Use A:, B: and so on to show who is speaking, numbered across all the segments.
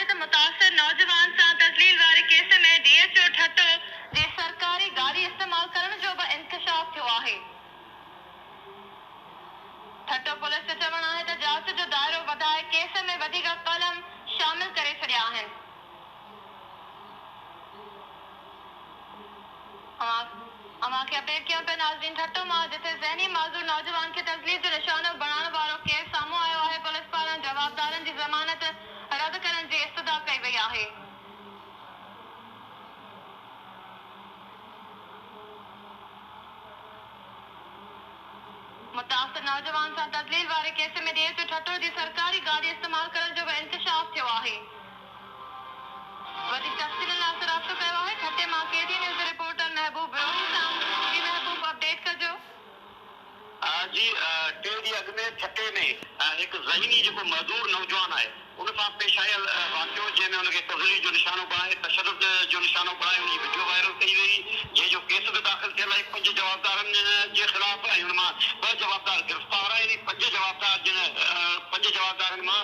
A: त मुतासिर नौजवान सां तस्लील वारे केस में DHO ठट्टो जी सरकारी गाड़ी इस्तेमाल करण जो बि इंकशाफ थियो आहे। ठट्टो पुलिस जो चवणु आहे त जांच जो दाइरो वधाए केस में वधीक कलम शामिल करे छॾिया आहिनि। अवां खे अपडेट कयूं पिया नाज़रीन ठट्टो मां जिथे ज़हनी माज़ूर नौजवान खे तस्लील जो निशानो बणाइण वारो केस साम्हूं आयो आहे। पुलिस पारां जवाबदारनि जी ज़मानत रद्द करण जी इस्तदा कई वई आहे। मुतासिर नौजवान सां तस्लील वारे केस में DHO ठट्टो जी सरकारी गाड़ी इस्तेमाल करण जो बि इंकशाफ थियो आहे। वधीक तफ़सीलनि लाइ राब्तो कयो आहे ठट्टे मां KD न्यूज़ रिपोर्टर महबूब रोही सां। जी महबूब अपडेट कजो।
B: जी टे ॾींहं अॻु में ठट्टे में हिकु ज़हीनी जेको मज़दूर नौजवान आहे उन सां पेश आयल वाक़ियो जंहिंमें हुनखे तज़लील जो निशानो बणाए तशदुद जो निशानो बणाए उनजी वीडियो वायरल कई वई जंहिंजो केस बि दाख़िल थियल आहे 5 जवाबदारनि जे ख़िलाफ़ ऐं हुन मां 2 जवाबदार गिरफ़्तार आहिनि। 5 जवाबदारनि मां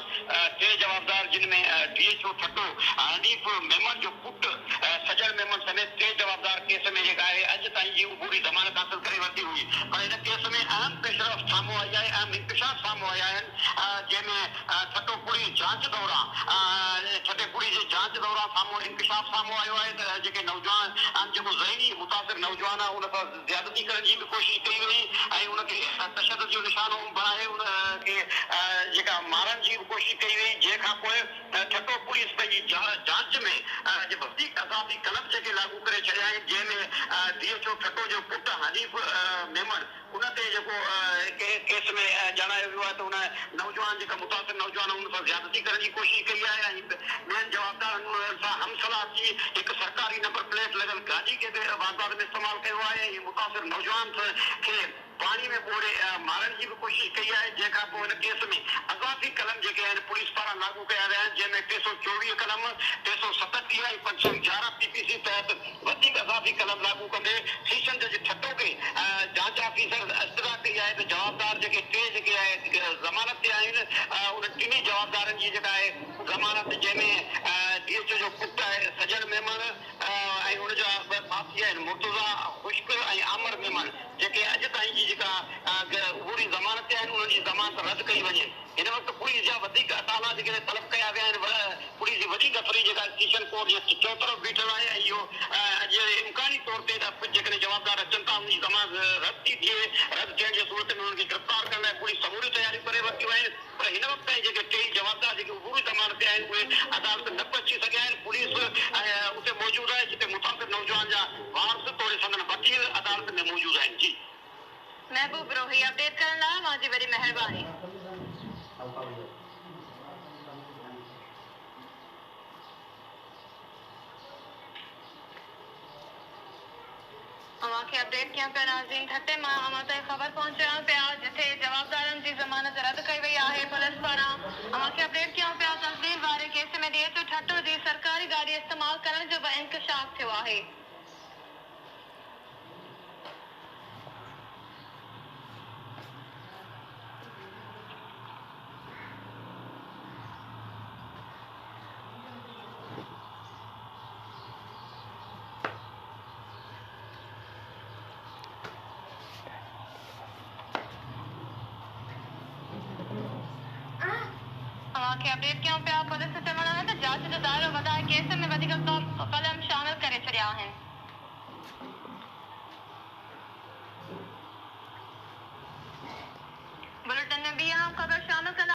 B: 3 जवाबदार जिन में DHO ठट्टो हनीफ मेमन जो पुटु सजल मेमन समेत 3 जवाबदार केस में जेका आहे अॼु ताईं जी पूरी ज़मानत हासिल करे वरिती हुई पर हिन केस में अहम पेशरफ़्त साम्हूं आई आहे अहम इंकशाफ साम्हूं आया आहिनि जंहिंमें ठट्टो पुरी जांच दौरान ठट्टेपुड़ी जे जांच दौरान साम्हूं इंकशाफ साम्हूं आयो आहे त जेके नौजवान जेको ज़हनी मुतासिर नौजवान आहे उन सां ज़्यादती करण जी बि कोशिशि कई वई ऐं उनखे तशदुद जो निशानो बणाए उनखे जेका मारण जी बि कोशिशि कई वई जंहिंखां पोइ ठट्टो पुलिस पंहिंजी जांच में वधीक अज़ाबी कलम जेके लागू करे छॾिया आहिनि जंहिंमें DHO ठट्टो जो पुटु हनीफ मेमन उन ते जेको केस में ॼाणायो वियो आहे त उन नौजवान जेका मुतासिर नौजवान उन सां ज़्यादती करण जी कोशिशि कई आहे ऐं ॿियनि जवाबदारनि सां हमसला थी हिकु सरकारी नंबर प्लेट लॻल गाॾी खे बि वारदात में इस्तेमालु कयो आहे ऐं मुतासिर नौजवान खे पाणी में ॿोड़े मारण जी बि कोशिशि कई आहे जंहिंखां पोइ हिन केस में अज़ाफ़ी कलम जेके आहिनि पुलिस पारां लागू कया विया आहिनि जंहिंमें 324 कलम 337 ऐं 511 PPC तहत वधीक अज़ाफ़ी कलम लागू कंदे शीशन जे ठट्टो खे जांच ऑफिसर इस्तदा कई आहे त जवाबदार जेके 3 जेके आहे ज़मानत ते आहिनि उन 3 जवाबदारनि जी जेका आहे ज़मानत जंहिंमें DHO जो पुटु आहे सजल मेमन ऐं हुनजा साथी आहिनि मुर्तज़ा खुश्क ऐं आमर मेमन जेके अॼु ताईं जी जेका पूरी ज़मानत ते आहिनि उन्हनि जी ज़मानत रद्द कई वञे। हिन वक़्तु पुलिस जा वधीक अदाला जेके तलब कया विया आहिनि पुलिस जी वॾी गफ़री जेका सेशन कोर्ट जे चौतरफ़ बीठल आहे ऐं इहो अॼु इम्कानी तौर ते जेकॾहिं जवाबदार अचनि था उनजी ज़मानत रद्द थी थिए रद्द थियण जी सूरत में उन्हनि खे गिरफ़्तार करण लाइ पूरी समूरी तयारी करे वरितियूं आहिनि पर हिन वक़्त ताईं जेके 3 जवाबदार जेके पूरी ज़मानत ते आहिनि उहे अदालत न पहुची सघिया आहिनि। पुलिस उते मौजूदु आहे जिते मुतासिर नौजवान जा वारस तोड़े संदन वकील अदालत में मौजूदु आहिनि। जी
A: महबूब रोही अपडेट करण लाइ मुंहिंजी वॾी महिरबानी। अवां खे अपडेट कयूं पिया नाज़रीन ठट्टे मां अवां ताईं ख़बर पहुचायूं पिया जिथे जवाबदारनि जी ज़मानत रद्द कई वई आहे। पुलिस पारां अवां खे अपडेट कयूं पिया तस्लील वारे केस में DHO ठट्टो जी सरकारी गाॾी इस्तेमाल करण जो बि इंकशाफ थियो आहे। अवां खे अपडेट कयूं पिया पुलिस जो चवणु आहे त जांच जो दाइरो वधाए केस में वधीक कलम शामिल करे छॾिया आहिनि। बुलेटिन में ॿी अहम ख़बर शामिल कंदा